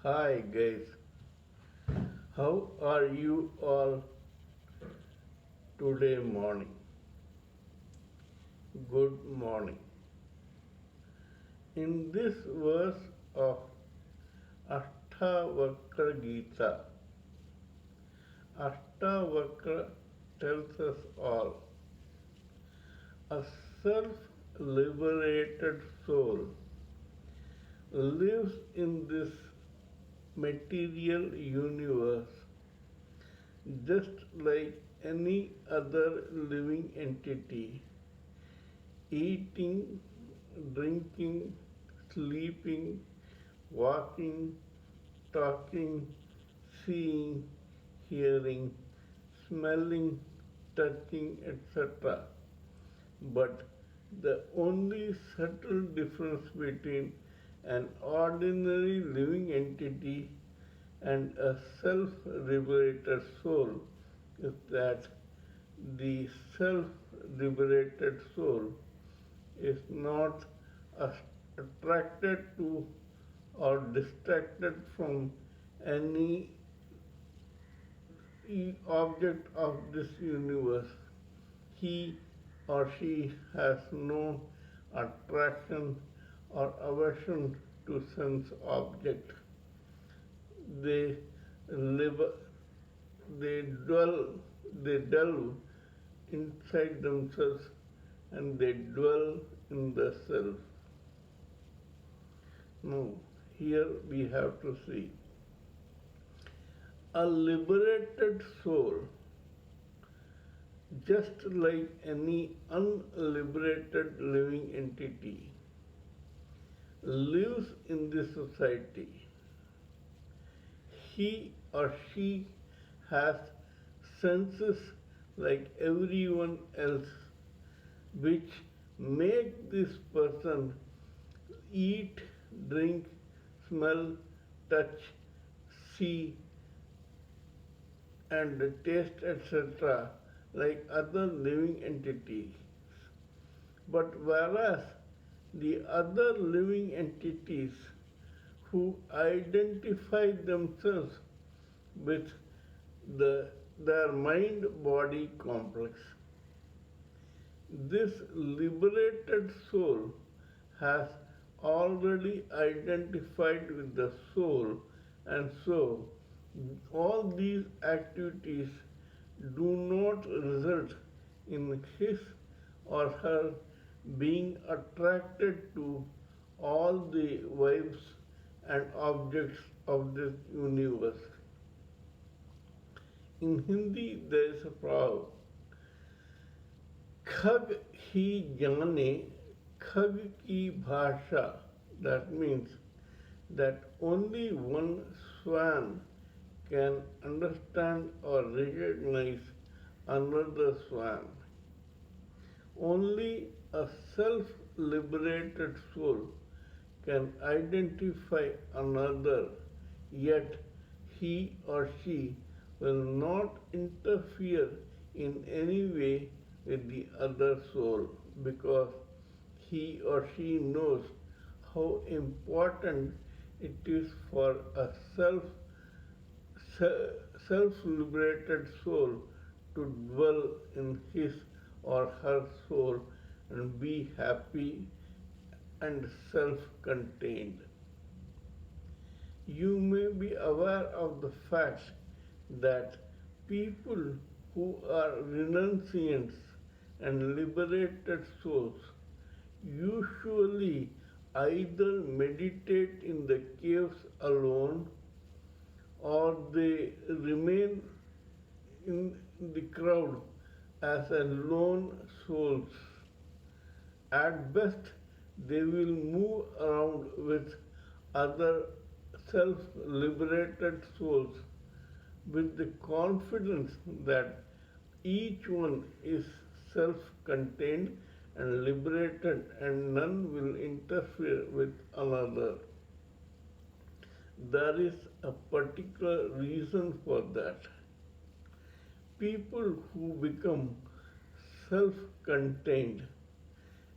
Hi guys, how are you all today morning? Good morning. In this verse of Ashtavakra Gita, Ashtavakra tells us all a self-liberated soul lives in this material universe just like any other living entity, eating, drinking, sleeping, walking, talking, seeing, hearing, smelling, touching, etc. But the only subtle difference between an ordinary living entity and a self-liberated soul is that the self-liberated soul is not attracted to or distracted from any object of this universe. He or she has no attraction or aversion to sense object. They live, they dwell, they delve inside themselves and they dwell in the self. Now, here we have to see a liberated soul, just like any unliberated living entity, lives in this society. He or she has senses like everyone else, which make this person eat, drink, smell, touch, see, and taste, etc., like other living entities. But whereas the other living entities who identify themselves with their mind-body complex, this liberated soul has already identified with the soul, and so all these activities do not result in his or her being attracted to all the vibes and objects of this universe. In Hindi, there is a proverb, खग ही जाने खग की भाषा. That means that only one swan can understand or recognize another swan. Only a self-liberated soul can identify another, yet he or she will not interfere in any way with the other soul because he or she knows how important it is for a self-liberated soul to dwell in his or her soul and be happy and self-contained. You may be aware of the fact that people who are renunciants and liberated souls usually either meditate in the caves alone or they remain in the crowd as a lone souls. At best, they will move around with other self-liberated souls with the confidence that each one is self-contained and liberated and none will interfere with another. There is a particular reason for that. People who become self-contained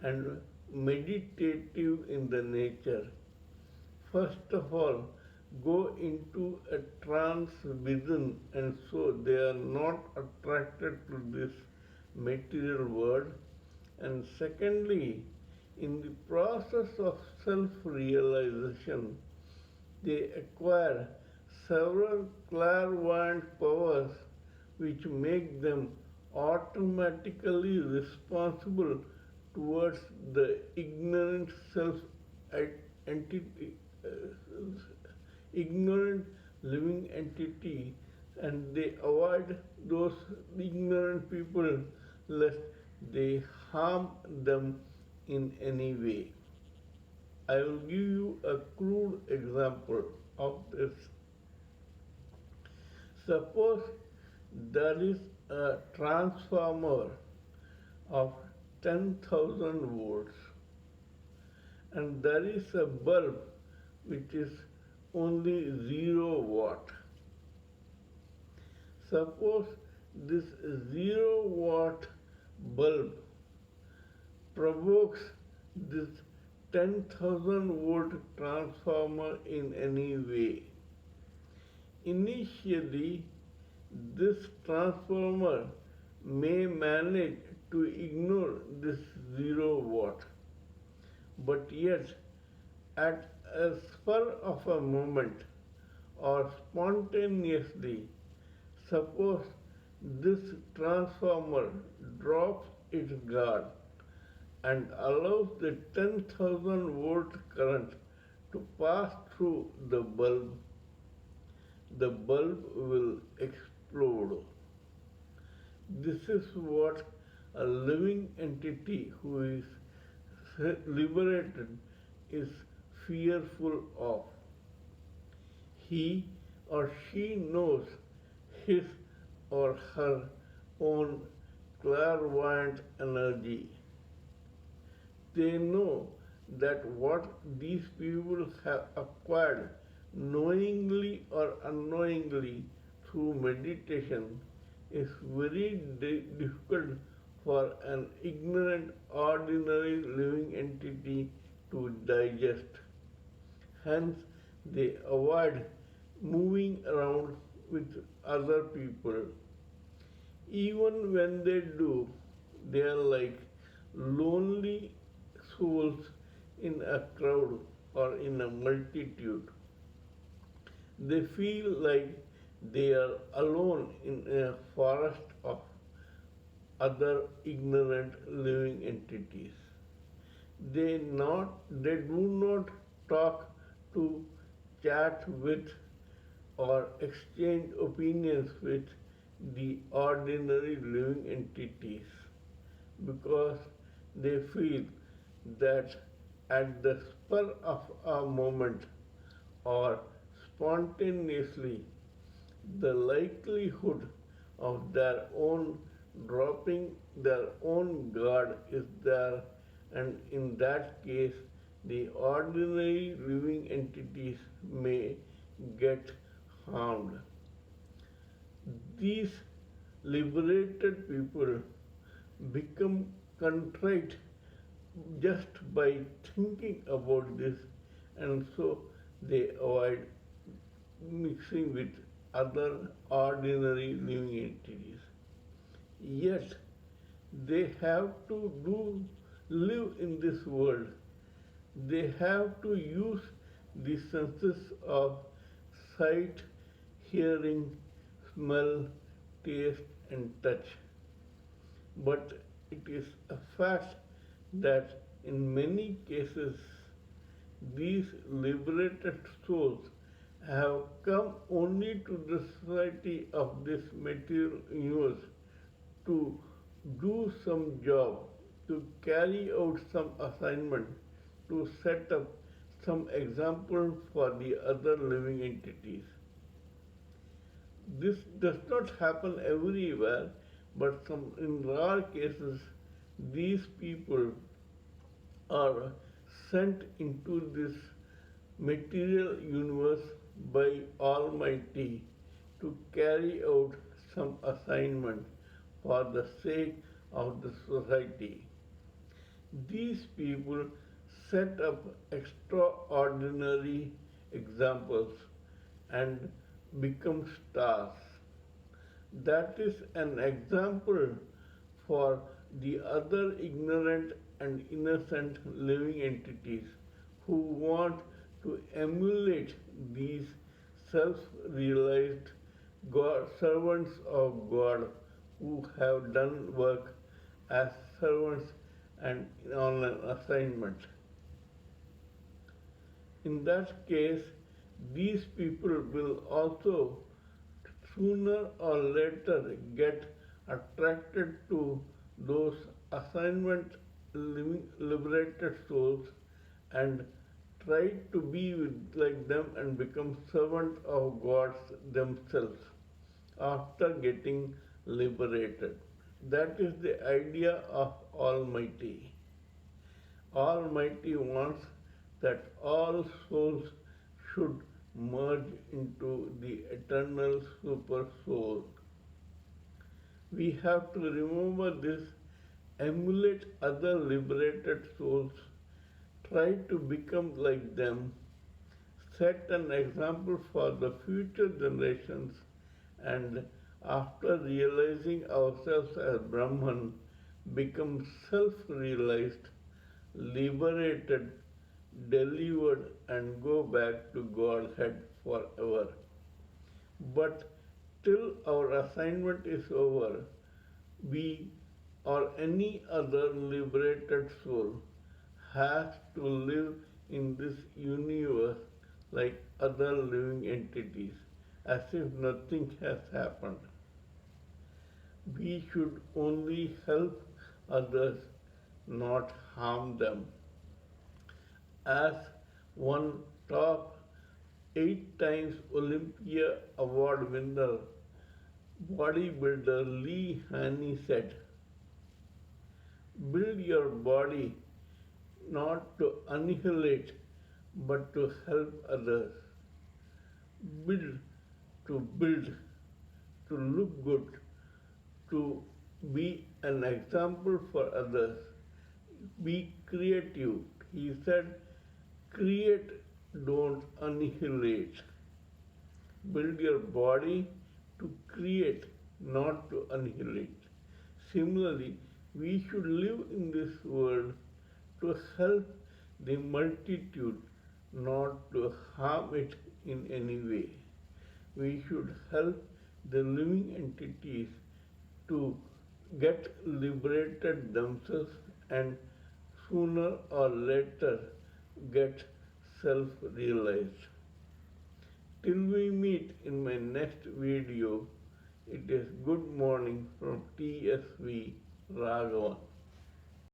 and meditative in the nature, first of all, go into a trance within, and so they are not attracted to this material world. And secondly, in the process of self realization, they acquire several clairvoyant powers which make them automatically responsible towards the ignorant self entity, ignorant living entity, and they avoid those ignorant people lest they harm them in any way. I will give you a crude example of this. Suppose there is a transformer of 10,000 volts and there is a bulb which is only 0 watt. Suppose this 0 watt bulb provokes this 10,000 volt transformer in any way. Initially, this transformer may manage to ignore this 0 watt, but yet at a spur of a moment or spontaneously, suppose this transformer drops its guard and allows the 10,000 volt current to pass through the bulb will explode. This is what a living entity who is liberated is fearful of. He or she knows his or her own clairvoyant energy. They know that what these people have acquired knowingly or unknowingly through meditation is very difficult for an ignorant, ordinary living entity to digest. Hence, they avoid moving around with other people. Even when they do, they are like lonely souls in a crowd or in a multitude. They feel like they are alone in a forest of other ignorant living entities. They do not talk to, chat with, or exchange opinions with the ordinary living entities because they feel that at the spur of a moment or spontaneously, the likelihood of their own dropping their own guard is there, and in that case, the ordinary living entities may get harmed. These liberated people become contrite just by thinking about this, and so they avoid mixing with other ordinary living entities. Yet they have to live in this world. They have to use the senses of sight, hearing, smell, taste, and touch. But it is a fact that in many cases these liberated souls have come only to the society of this material universe to do some job, to carry out some assignment, to set up some example for the other living entities. This does not happen everywhere, but in rare cases, these people are sent into this material universe by Almighty to carry out some assignment for the sake of the society. These people set up extraordinary examples and become stars. That is an example for the other ignorant and innocent living entities who want to emulate these self realized God, servants of God who have done work as servants and on an assignment. In that case, these people will also sooner or later get attracted to those assignment liberated souls and try to be like them and become servant of gods themselves after getting liberated. That is the idea of Almighty. Almighty wants that all souls should merge into the eternal super soul. We have to remember this, emulate other liberated souls, try to become like them, set an example for the future generations, and after realizing ourselves as Brahman, become self realized, liberated, delivered, and go back to Godhead forever. But till our assignment is over, we or any other liberated soul has to live in this universe like other living entities, as if nothing has happened. We should only help others, not harm them. As one top 8 times Olympia award winner, bodybuilder Lee Haney said, build your body not to annihilate but to help others. Build to build, to look good, to be an example for others. Be creative. He said, create, don't annihilate. Build your body to create, not to annihilate. Similarly, we should live in this world to help the multitude, not to harm it in any way. We should help the living entities to get liberated themselves and sooner or later get self realized. Till we meet in my next video, it is good morning from TSV Raghavan.